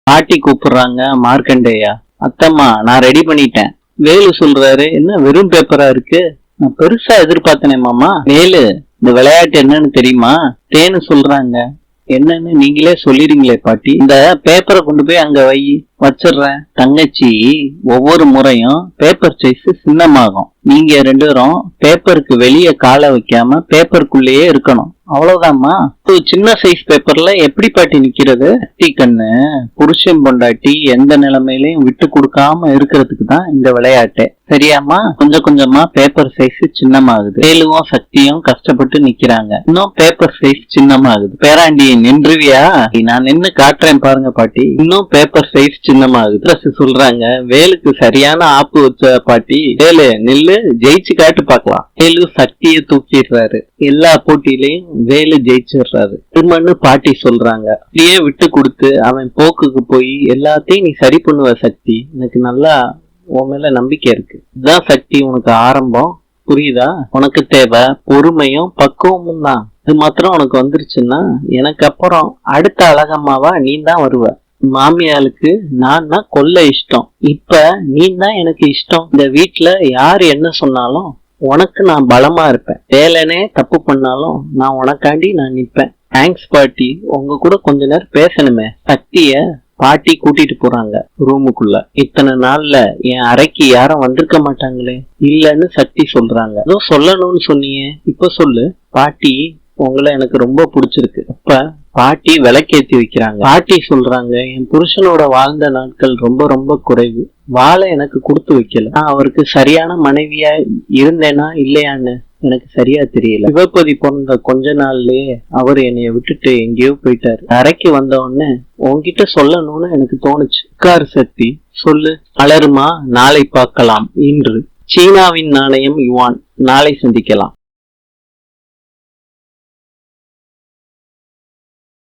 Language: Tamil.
பாட்டி கூப்பிடுறாங்க. மார்க்கண்டேயா, அத்தம்மா நான் ரெடி பண்ணிட்டேன். வேலு சொல்றாரு, என்ன வெறும் பேப்பரா இருக்கு? நான் பெருசா எதிர்பார்த்தனே மாமா. வேலு, இந்த விளையாட்டு என்னன்னு தெரியுமா? தேனு சொல்றாங்க. என்னன்னு நீங்களே சொல்லிடுங்களே பாட்டி. இந்த பேப்பரை கொண்டு போய் அங்க வச்சிடுறேன். தங்கச்சி, ஒவ்வொரு முறையும் பேப்பர் சைஸ் சின்னமாகும். நீங்க 2 பேரும் பேப்பருக்கு வெளியே காலை வைக்காம பேப்பருக்குள்ளேயே இருக்கணும். அவ்வளவுதாம்மா. சின்ன சைஸ் பேப்பர்ல எப்படி பாட்டி நிக்கிறது? கண்ணு, புருஷன் பொண்டாட்டி எந்த நிலைமையிலையும் விட்டு கொடுக்காம இருக்கிறதுக்கு தான் இந்த விளையாட்டு. சரியாமா? கொஞ்சம் கொஞ்சமா பேப்பர் சைஸ் சின்னமாகுது. வேலுவும் சக்தியும் கஷ்டப்பட்டு நிக்கிறாங்க. இன்னும் பேப்பர் சைஸ் சின்னமாகுது. பேராண்டி, நின்றுவியா? நான் நின்னு காட்டுறேன் பாருங்க பாட்டி. இன்னும் பேப்பர் சைஸ் சின்னமாகுது. சொல்றாங்க, வேலுக்கு சரியான ஆப்பு வச்ச பாட்டி. வேலு நில்லு, ஜெயிச்சு காட்டு பாக்கலாம். வேலு சக்தியை தூக்கிடுறாரு. எல்லா போட்டியிலையும் வேலு ஜெயிச்சிடுறாரு. திருமணு பாட்டி சொல்றாங்க. அப்படியே விட்டு கொடுத்து அவன் போக்குக்கு போய் எல்லாத்தையும் நீ சரி பண்ணுவ சக்தி. எனக்கு நல்லா உன் மேல நம்பிக்கை இருக்கு. இதுதான் சக்தி உனக்கு ஆரம்பம். புரியுதா? உனக்கு தேவை பொறுமையும் பக்குவமும் தான். இது மாத்திரம் உனக்கு வந்துருச்சுன்னா எனக்கு அப்புறம் அடுத்த அழகம்மாவா நீ தான் வருவ. மாமியாளுக்கு நான் தான் கொல்ல இஷ்டம். இப்ப நீ தான் எனக்கு இஷ்டம். இந்த வீட்டுல யாரு என்ன சொன்னாலும் உனக்கு நான் பலமா இருப்பேன். வேலைனே தப்பு பண்ணாலும் நான் உனக்காண்டி நான் நிப்பேன். தேங்க்ஸ் பாட்டி. உங்க கூட கொஞ்ச நேரம் பேசணுமே. சக்திய பாட்டி கூட்டிட்டு போறாங்க ரூமுக்குள்ள. இத்தனை நாள்ல என் அறைக்கு யாரும் வந்திருக்க மாட்டாங்களே. இல்லன்னு சக்தி சொல்றாங்க. ஏதோ சொல்லணும்னு சொன்னீங்க, இப்ப சொல்லு. பாட்டி, உங்களை எனக்கு ரொம்ப பிடிச்சிருக்கு. அப்ப பாட்டி விளக்கேத்தி வைக்கிறாங்க. பாட்டி சொல்றாங்க, என் புருஷனோட வாழ்ந்த நாட்கள் ரொம்ப ரொம்ப குறைவு. வாழை எனக்கு கொடுத்து வைக்கல. நான் அவருக்கு சரியான மனைவியா இருந்தேனா இல்லையான்னு எனக்கு சரியா தெரியல. சிவபதி பிறந்த கொஞ்ச நாள்லயே அவர் என்னைய விட்டுட்டு எங்கேயோ போயிட்டாரு. அறைக்கு வந்த உடனே உன்கிட்ட சொல்லணும்னு எனக்கு தோணுச்சு. உட்காரு சக்தி, சொல்லு. மலருமா, நாளை பார்க்கலாம். இன்று சீனாவின் நாணயம் யுவான். நாளை சந்திக்கலாம்.